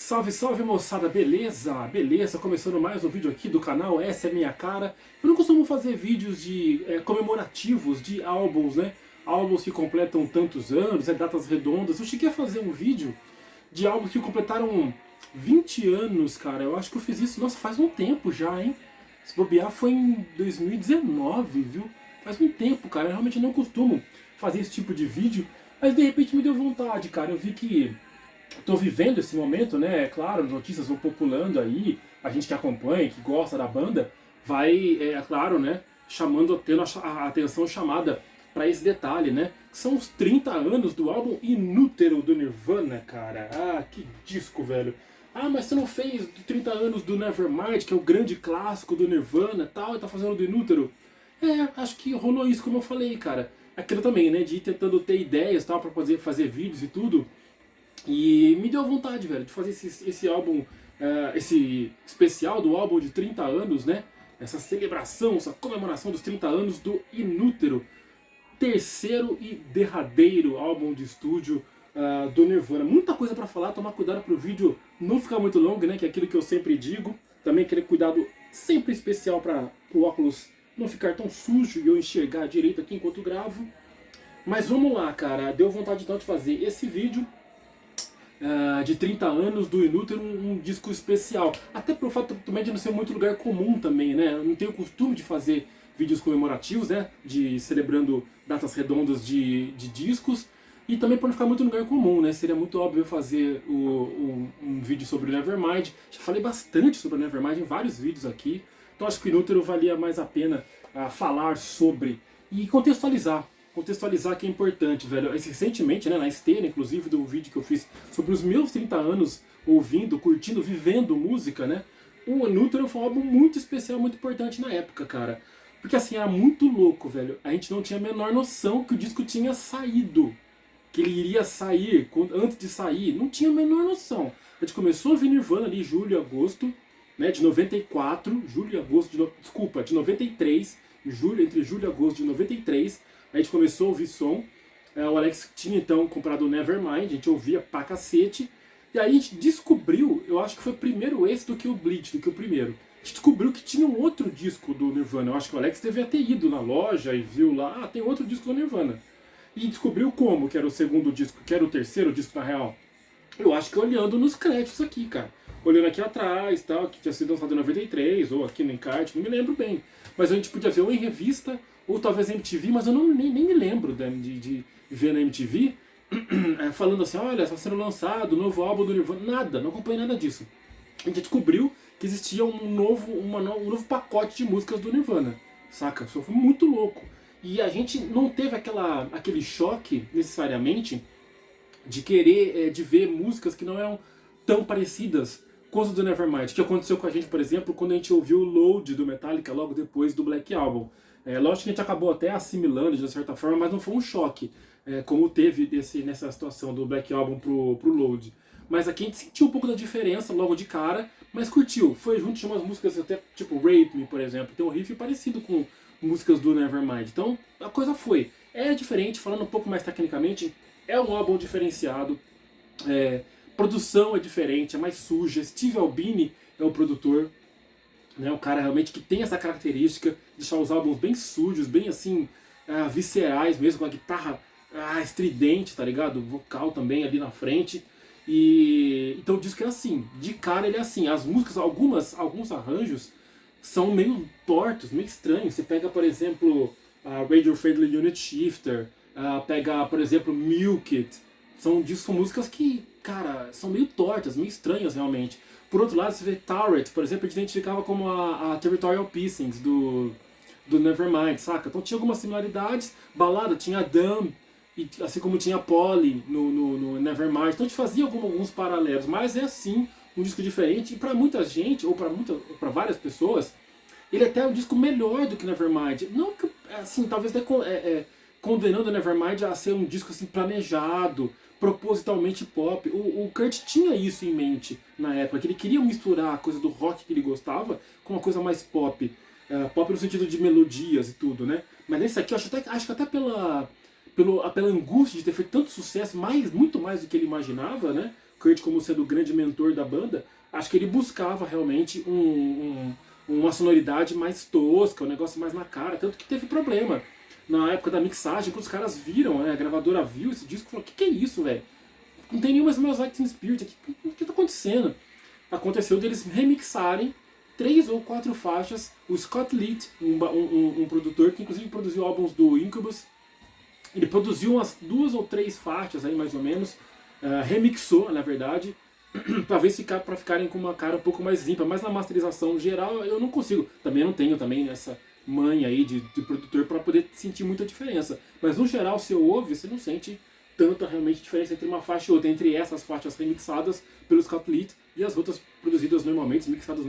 Salve, salve moçada, beleza? Beleza, começando mais um vídeo aqui do canal, essa é a minha cara. Eu não costumo fazer vídeos de comemorativos de álbuns, né? Álbuns que completam tantos anos, datas redondas. Eu cheguei a fazer um vídeo de álbuns que completaram 20 anos, cara. Eu acho que eu fiz isso, nossa, faz um tempo já, hein? Se bobear foi em 2019, viu? Faz um tempo, cara. Eu realmente não costumo fazer esse tipo de vídeo, mas de repente me deu vontade, cara. Eu vi que estou vivendo esse momento, né? É claro, notícias vão populando aí, a gente que acompanha, que gosta da banda, vai, é claro, né? Tendo a atenção chamada para esse detalhe, né? São os 30 anos do álbum Inútero do Nirvana, cara. Ah, que disco, velho. Ah, mas você não fez 30 anos do Nevermind, que é o grande clássico do Nirvana tal, e tá fazendo do Inútero? É, acho que rolou isso, como eu falei, cara. Aquilo também, né? De ir tentando ter ideias tal, pra fazer vídeos e tudo. E me deu vontade, velho, de fazer esse álbum, esse especial do álbum de 30 anos, né? Essa celebração, essa comemoração dos 30 anos do Inútero, terceiro e derradeiro álbum de estúdio do Nirvana. Muita coisa pra falar, tomar cuidado pro vídeo não ficar muito longo, né? Que é aquilo que eu sempre digo. Também aquele cuidado sempre especial para o óculos não ficar tão sujo e eu enxergar direito aqui enquanto gravo. Mas vamos lá, cara. Deu vontade então de fazer esse vídeo de 30 anos do Inútero, um disco especial. Até pelo fato também de não ser muito lugar comum também, né? Eu não tenho o costume de fazer vídeos comemorativos, né? De celebrando datas redondas de discos. E também por não ficar muito lugar comum, né? Seria muito óbvio fazer um vídeo sobre o Nevermind. Já falei bastante sobre o Nevermind em vários vídeos aqui. Então acho que o Inútero valia mais a pena falar sobre e contextualizar. Contextualizar que é importante, velho. Recentemente, né, na esteira, inclusive, do vídeo que eu fiz sobre os meus 30 anos ouvindo, curtindo, vivendo música, né? O Inútero foi um álbum muito especial, muito importante na época, cara. Porque assim, era muito louco, velho. A gente não tinha a menor noção que o disco tinha saído. Que ele iria sair antes de sair. Não tinha a menor noção. A gente começou a ouvir Nirvana ali em julho e agosto, né, de 94. Julho e agosto desculpa, de 93. Entre julho e agosto de 93. A gente começou a ouvir som. O Alex tinha então comprado o Nevermind, a gente ouvia pra cacete. E aí a gente descobriu, eu acho que foi primeiro esse do que o Bleach, do que o primeiro. A gente descobriu que tinha um outro disco do Nirvana. Eu acho que o Alex devia ter ido na loja e viu lá, tem outro disco do Nirvana. E descobriu como que era o segundo disco, que era o terceiro disco na real. Eu acho que olhando nos créditos aqui, cara. Olhando aqui atrás, tal, que tinha sido lançado em 93, ou aqui no encarte, não me lembro bem. Mas a gente podia ver ou em revista, ou talvez na MTV, mas eu nem me lembro de ver na MTV falando assim, olha, está sendo lançado o novo álbum do Nirvana. Nada, não acompanhei nada disso. A gente descobriu que existia um novo pacote de músicas do Nirvana, saca? Isso foi muito louco. E a gente não teve aquele choque, necessariamente, de querer, de ver músicas que não eram tão parecidas com as do Nevermind, que aconteceu com a gente, por exemplo, quando a gente ouviu o Load do Metallica logo depois do Black Album. Lógico que a gente acabou até assimilando de certa forma, mas não foi um choque, como teve nessa situação do Black Album pro Load. Mas aqui a gente sentiu um pouco da diferença logo de cara, mas curtiu. Foi junto de umas músicas até tipo Rape Me, por exemplo, tem um riff parecido com músicas do Nevermind. Então a coisa foi. É diferente, falando um pouco mais tecnicamente, é um álbum diferenciado. Produção é diferente, é mais suja. Steve Albini é o produtor, né? Um cara realmente que tem essa característica de deixar os álbuns bem sujos, bem assim, viscerais mesmo, com a guitarra estridente, tá ligado? O vocal também ali na frente. E então o disco é assim, de cara ele é assim. As músicas, alguns arranjos são meio tortos, meio estranhos. Você pega, por exemplo, a Radio Friendly Unit Shifter, pega, por exemplo, Milk It. São músicas que, cara, são meio tortas, meio estranhas realmente. Por outro lado, você vê Turret, por exemplo, a gente identificava como a Territorial Pissings do Nevermind, saca? Então tinha algumas similaridades. Balada tinha Dumb, e, assim como tinha Polly no Nevermind. Então a gente fazia alguns paralelos, mas é assim, um disco diferente. E pra muita gente, ou pra várias pessoas, ele até é um disco melhor do que Nevermind. Não que, assim, talvez condenando o Nevermind a ser um disco assim planejado, propositalmente pop. O Kurt tinha isso em mente na época, que ele queria misturar a coisa do rock que ele gostava com uma coisa mais pop. Pop no sentido de melodias e tudo, né? Mas nesse aqui eu acho que até pela angústia de ter feito tanto sucesso, muito mais do que ele imaginava, né? Kurt como sendo o grande mentor da banda, acho que ele buscava realmente uma sonoridade mais tosca, um negócio mais na cara, tanto que teve problema. Na época da mixagem, quando os caras viram, né, a gravadora viu esse disco e falou: que é isso, velho? Não tem nenhuma Smells Teen Spirit aqui, o que tá acontecendo? Aconteceu deles remixarem 3 ou 4 faixas. O Scott Litt, um produtor que inclusive produziu álbuns do Incubus, ele produziu umas 2 ou 3 faixas aí mais ou menos, remixou na verdade, para ficarem com uma cara um pouco mais limpa, mas na masterização geral eu não consigo, também não tenho também essa manha aí de produtor para poder sentir muita diferença, mas no geral se eu ouve, você não sente tanta realmente diferença entre uma faixa e outra, entre essas faixas remixadas pelo Scott Litt e as outras produzidas normalmente, mixadas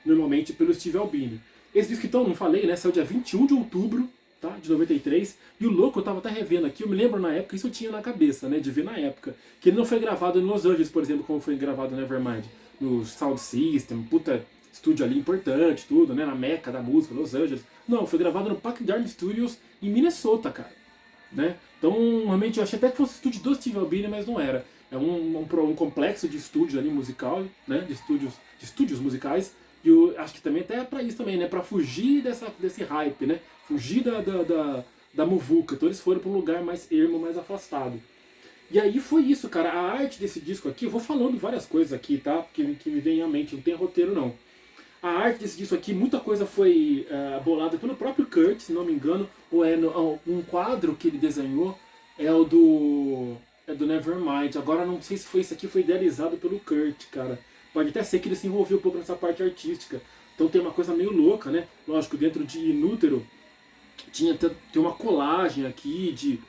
normalmente pelo Steve Albini. Esse disco então, não falei, né, saiu dia 21 de outubro, tá, de 93, e o louco, eu tava até revendo aqui, eu me lembro na época, isso eu tinha na cabeça, né, de ver na época, que ele não foi gravado em Los Angeles, por exemplo, como foi gravado no Nevermind, no Sound System, puta estúdio ali importante, tudo, né, na meca da música, Los Angeles. Não, foi gravado no Packard Studios em Minnesota, cara, né. Então, realmente, eu achei até que fosse o estúdio do Steve Albini, mas não era. É um complexo de estúdio ali musical, né, de estúdios musicais, e eu acho que também até é pra isso também, né, pra fugir desse hype, né, fugir da muvuca. Então eles foram pra um lugar mais ermo, mais afastado. E aí foi isso, cara. A arte desse disco aqui, eu vou falando várias coisas aqui, tá, que me vem à mente, não tem roteiro não. A arte desse disco aqui, muita coisa foi bolada pelo próprio Kurt, se não me engano, ou um quadro que ele desenhou, é o do Nevermind. Agora não sei se foi isso aqui, foi idealizado pelo Kurt, cara. Pode até ser que ele se envolveu um pouco nessa parte artística. Então tem uma coisa meio louca, né? Lógico, dentro de Inútero tem uma colagem aqui de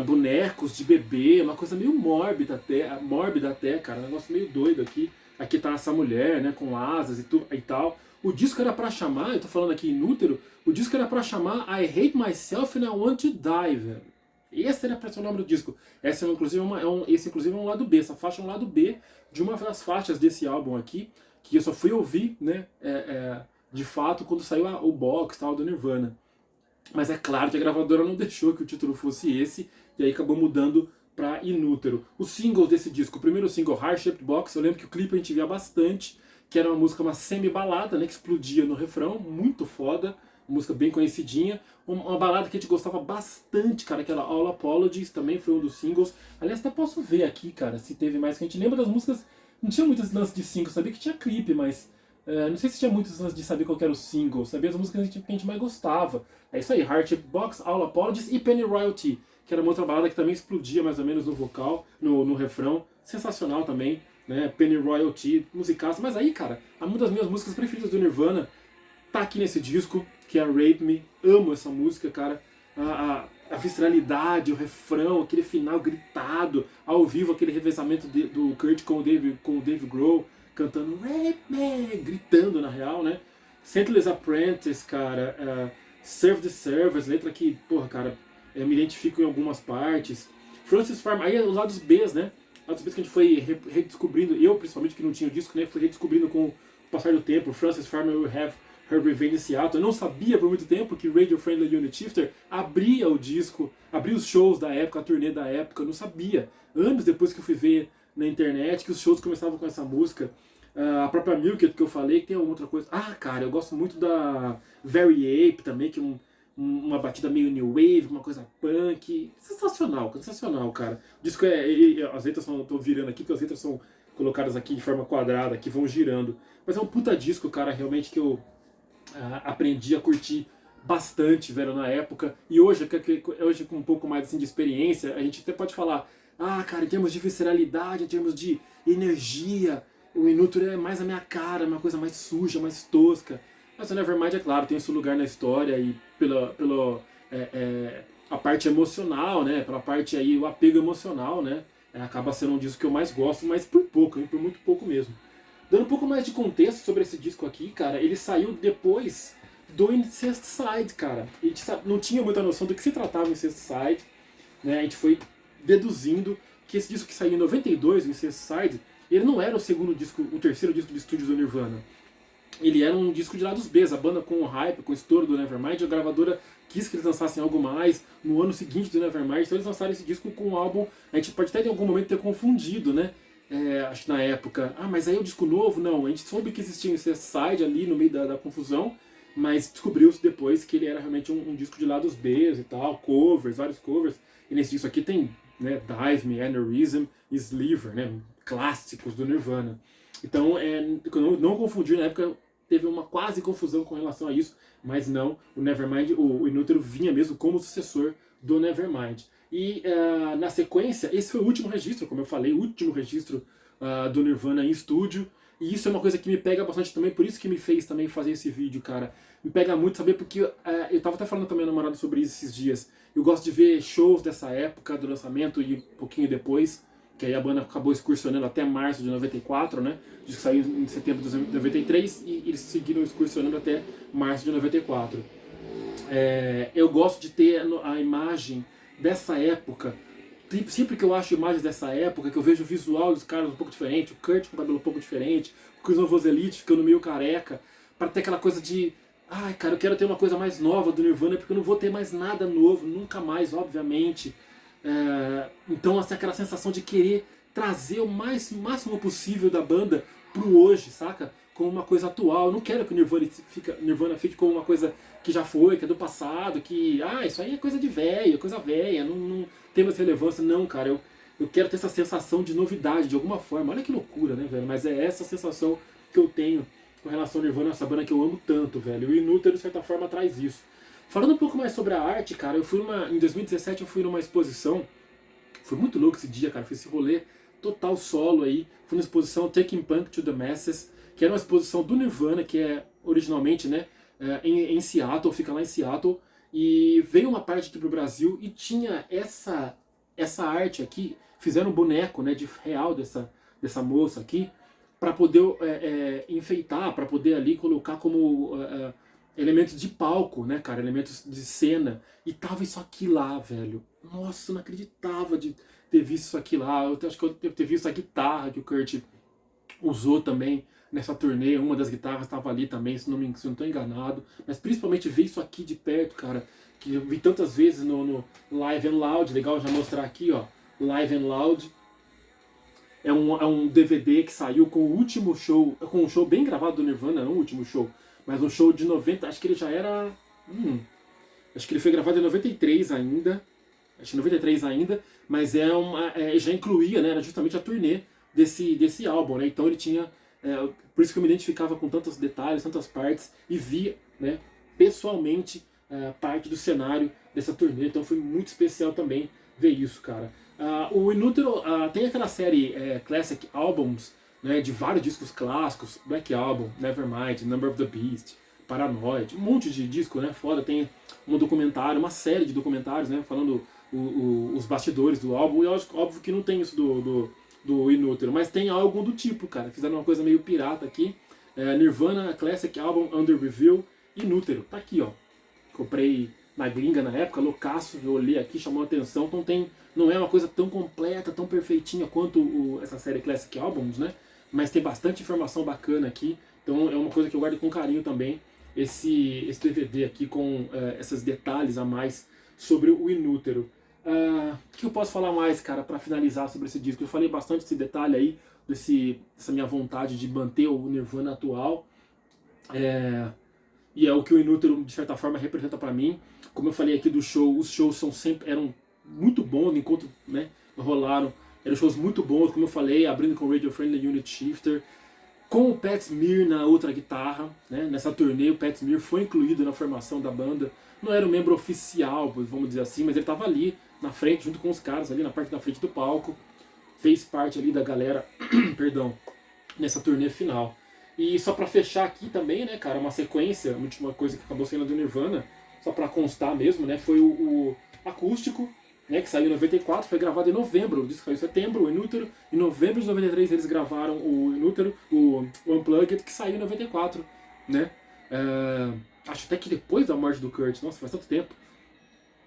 bonecos de bebê, uma coisa meio mórbida até, cara, um negócio meio doido aqui. Aqui tá essa mulher, né, com asas e tal. O disco era pra chamar, eu tô falando aqui Inútero, o disco era pra chamar I Hate Myself and I Want to Die, velho. Esse era pra ser o nome do disco. Esse inclusive é um lado B, essa faixa é um lado B de uma das faixas desse álbum aqui, que eu só fui ouvir, né, de fato, quando saiu o box tal, do Nirvana. Mas é claro que a gravadora não deixou que o título fosse esse, e aí acabou mudando pra Inútero. Os singles desse disco, o primeiro single, Heart Shaped Box, eu lembro que o clipe a gente via bastante, que era uma música, uma semi-balada, né, que explodia no refrão, muito foda, música bem conhecidinha, uma balada que a gente gostava bastante, cara, aquela All Apologies, também foi um dos singles. Aliás, até posso ver aqui, cara, se teve mais, que a gente lembra das músicas, não tinha muitos lances de single, sabia que tinha clipe, mas não sei se tinha muitos lances de saber qual que era o single, sabia as músicas que a gente mais gostava. É isso aí, Heart Shaped Box, All Apologies e Penny Royalty, que era uma outra balada que também explodia mais ou menos no vocal, no refrão, sensacional também, né, Penny Royalty, musicaça. Mas aí, cara, uma das minhas músicas preferidas do Nirvana tá aqui nesse disco, que é Rape Me. Amo essa música, cara. A visceralidade, o refrão, aquele final gritado, ao vivo, aquele revezamento do Kurt com o Dave Grohl, cantando Rape Me, gritando na real, né? Sentless Apprentice, cara, Serve the Service, letra que, porra, cara, eu me identifico em algumas partes. Francis Farmer, aí os lados Bs, né? Lados Bs que a gente foi redescobrindo, eu principalmente que não tinha o disco, né? Fui redescobrindo com o passar do tempo. Francis Farmer Will Have Her Revenge in Seattle. Eu não sabia por muito tempo que Radio Friendly Unit Shifter abria o disco, abria os shows da época, a turnê da época, eu não sabia. Anos depois que eu fui ver na internet que os shows começavam com essa música. A própria Milk, que eu falei, que tem outra coisa. Ah, cara, eu gosto muito da Very Ape também, que é uma batida meio new wave, uma coisa punk. Sensacional, cara. O disco as letras tô virando aqui, porque as letras são colocadas aqui de forma quadrada, que vão girando. Mas é um puta disco, cara, realmente que eu aprendi a curtir bastante, velho, na época. E hoje com um pouco mais assim, de experiência, a gente até pode falar, cara, em termos de visceralidade, em termos de energia, o Inútero é mais a minha cara, uma coisa mais suja, mais tosca. Mas o Nevermind, é claro, tem esse lugar na história e pela a parte emocional, né? Pela parte aí, o apego emocional, né? Acaba sendo um disco que eu mais gosto, mas por pouco, hein? Por muito pouco mesmo. Dando um pouco mais de contexto sobre esse disco aqui, cara, ele saiu depois do Incesticide, cara. A gente não tinha muita noção do que se tratava o Incesticide, né? A gente foi deduzindo que esse disco que saiu em 92, o Incesticide, ele não era o terceiro disco de estúdio do Nirvana. Ele era um disco de lados B, a banda com o hype, com o estouro do Nevermind, a gravadora quis que eles lançassem algo mais no ano seguinte do Nevermind, então eles lançaram esse disco com um álbum, a gente pode até em algum momento ter confundido, né? acho que na época, mas aí é o disco novo? Não, a gente soube que existia um side ali no meio da confusão, mas descobriu-se depois que ele era realmente um disco de lados B e tal, covers, vários covers, e nesse disco aqui tem, né, Dive Me, Aneurysm e Sliver, né, clássicos do Nirvana. Então, não confundir, na época teve uma quase confusão com relação a isso, mas não, o Nevermind, o Inútero vinha mesmo como sucessor do Nevermind. E na sequência, esse foi o último registro, como eu falei, o último registro do Nirvana em estúdio. E isso é uma coisa que me pega bastante também, por isso que me fez também fazer esse vídeo, cara. Me pega muito saber, porque eu tava até falando com a minha namorada sobre isso esses dias. Eu gosto de ver shows dessa época do lançamento e um pouquinho depois, que aí a banda acabou excursionando até março de 94, né? O disco saiu em setembro de 93 e eles seguiram excursionando até março de 94. Eu gosto de ter a imagem dessa época. Sempre que eu acho imagens dessa época, que eu vejo o visual dos caras um pouco diferente, o Kurt com o cabelo um pouco diferente, o Chris Novoselic ficando meio careca, para ter aquela coisa de, ai cara, eu quero ter uma coisa mais nova do Nirvana, porque eu não vou ter mais nada novo, nunca mais, obviamente. Então, assim, aquela sensação de querer trazer o máximo possível da banda pro hoje, saca? Como uma coisa atual. Eu não quero que o Nirvana fique como uma coisa que já foi, que é do passado, que, isso aí é coisa de velho, coisa velha, não tem mais relevância. Não, cara, eu quero ter essa sensação de novidade de alguma forma. Olha que loucura, né, velho? Mas é essa sensação que eu tenho com relação ao Nirvana, essa banda que eu amo tanto, velho. E o Inútero, de certa forma, traz isso. Falando um pouco mais sobre a arte, cara, em 2017 eu fui numa exposição, foi muito louco esse dia, cara, fiz esse rolê total solo aí, fui numa exposição Taking Punk to the Masses, que era uma exposição do Nirvana, que é originalmente, né, em Seattle, fica lá em Seattle, e veio uma parte aqui pro Brasil e tinha essa arte aqui, fizeram um boneco, né, de real dessa moça aqui, para poder enfeitar, para poder ali colocar como elementos de palco, né, cara, elementos de cena, e tava isso aqui lá, velho. Nossa, eu não acreditava de ter visto isso aqui lá. Eu acho que eu devo ter visto a guitarra que o Kurt usou também nessa turnê, uma das guitarras estava ali também, se não estou enganado, mas principalmente ver isso aqui de perto, cara, que eu vi tantas vezes no Live and Loud, legal já mostrar aqui, ó, Live and Loud. É um DVD que saiu com o último show, com um show bem gravado do Nirvana, não o último show, mas um show de 90, acho que ele já era... acho que ele foi gravado em 93 ainda, acho que 93 ainda, mas já incluía, né, era justamente a turnê desse álbum, né, então ele tinha... por isso que eu me identificava com tantos detalhes, tantas partes, e via, né, pessoalmente parte do cenário dessa turnê, então foi muito especial também ver isso, cara. O Inútero tem aquela série Classic Albums, né, de vários discos clássicos, Black Album, Nevermind, Number of the Beast, Paranoid, um monte de disco, né, foda, tem um documentário, uma série de documentários, né, falando os bastidores do álbum, e óbvio que não tem isso do Inútero, mas tem algo do tipo, cara, fizeram uma coisa meio pirata aqui, Nirvana Classic Album Under Review, Inútero, tá aqui, ó, comprei na gringa na época, loucaço, eu olhei aqui, chamou a atenção, então não é uma coisa tão completa, tão perfeitinha quanto essa série Classic Albums, né? Mas tem bastante informação bacana aqui, então é uma coisa que eu guardo com carinho também, esse DVD aqui com esses detalhes a mais sobre o Inútero. O que eu posso falar mais, cara, para finalizar sobre esse disco? Eu falei bastante desse detalhe aí, dessa minha vontade de manter o Nirvana atual, e é o que o Inútero, de certa forma, representa para mim. Como eu falei aqui do show, os shows eram muito bons, enquanto, né, rolaram. Eram shows muito bons, como eu falei, abrindo com o Radio Friendly Unit Shifter, com o Pat Smear na outra guitarra, né, nessa turnê o Pat Smear foi incluído na formação da banda. Não era um membro oficial, vamos dizer assim, mas ele estava ali na frente, junto com os caras, ali na parte da frente do palco. Fez parte ali da galera, perdão, nessa turnê final. E só pra fechar aqui também, né, cara, uma sequência, a última coisa que acabou sendo do Nirvana, só pra constar mesmo, né, foi o acústico, né, que saiu em 94, foi gravado em novembro, o disco saiu em setembro, o Inútero, em novembro de 93 eles gravaram o Inútero, o Unplugged, que saiu em 94, né, acho até que depois da morte do Kurt, nossa, faz tanto tempo.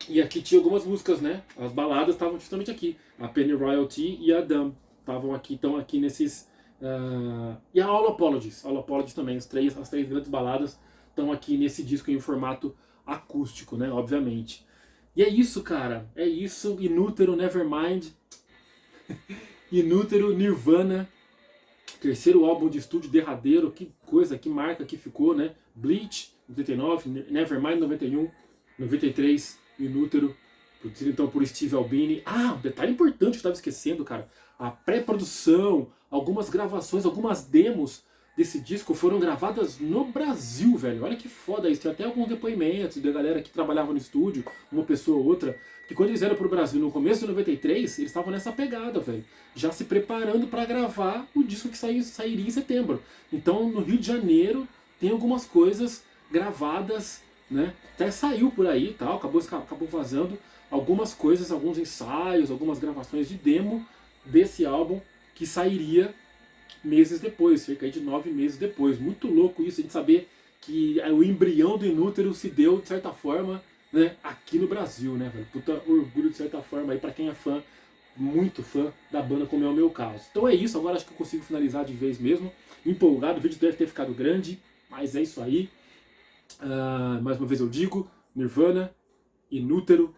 E aqui tinha algumas músicas, né, as baladas estavam justamente aqui, a Penny Royalty e a Dumb, estão aqui nesses... e a All Apologies também, as três grandes baladas estão aqui nesse disco em formato acústico, né, obviamente. E é isso, cara, é isso, Inútero, Nevermind. Inútero, Nirvana, terceiro álbum de estúdio derradeiro, que coisa, que marca que ficou, né? Bleach, 89, Nevermind, 91, 93, Inútero, produzido então por Steve Albini. Ah, um detalhe importante que eu estava esquecendo, cara. A pré-produção, algumas gravações, algumas demos desse disco foram gravadas no Brasil, velho. Olha que foda isso. Tem até alguns depoimentos da galera que trabalhava no estúdio, uma pessoa ou outra, que quando eles vieram pro Brasil no começo de 93, eles estavam nessa pegada, velho. Já se preparando para gravar o disco que sairia em setembro. Então, no Rio de Janeiro, tem algumas coisas gravadas, né? Até saiu por aí e tal, acabou vazando algumas coisas, alguns ensaios, algumas gravações de demo desse álbum que sairia meses depois, cerca de 9 meses depois. Muito louco isso, a gente saber que o embrião do Inútero se deu, de certa forma, né, aqui no Brasil, né, velho? Puta orgulho, de certa forma, aí pra quem é fã, muito fã da banda, como é o meu caso. Então é isso, agora acho que eu consigo finalizar de vez mesmo. Empolgado, o vídeo deve ter ficado grande, mas é isso aí. Mais uma vez eu digo, Nirvana, Inútero,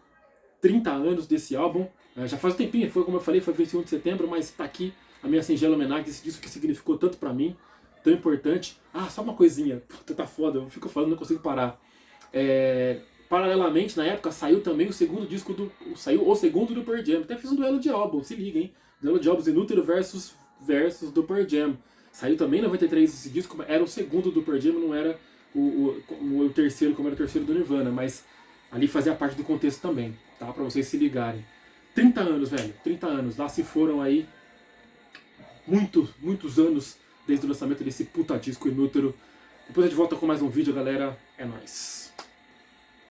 30 anos desse álbum. Já faz um tempinho, foi como eu falei, foi 21 de setembro, mas tá aqui a minha singela homenagem desse disco que significou tanto pra mim, tão importante. Ah, só uma coisinha, puta, tá foda, eu fico falando, não consigo parar. Paralelamente, na época, saiu também o segundo disco saiu o segundo do Pearl Jam. Até fiz um duelo de álbum, se liga, hein? Duelo de álbuns Inútero versus do Pearl Jam. Saiu também em 93 esse disco, era o segundo do Pearl Jam, não era o terceiro, como era o terceiro do Nirvana, mas ali fazia parte do contexto também, tá? Pra vocês se ligarem. 30 anos, velho, 30 anos. Lá se foram aí muitos anos desde o lançamento desse puta disco Inútero. Depois a gente volta com mais um vídeo, galera. É nóis.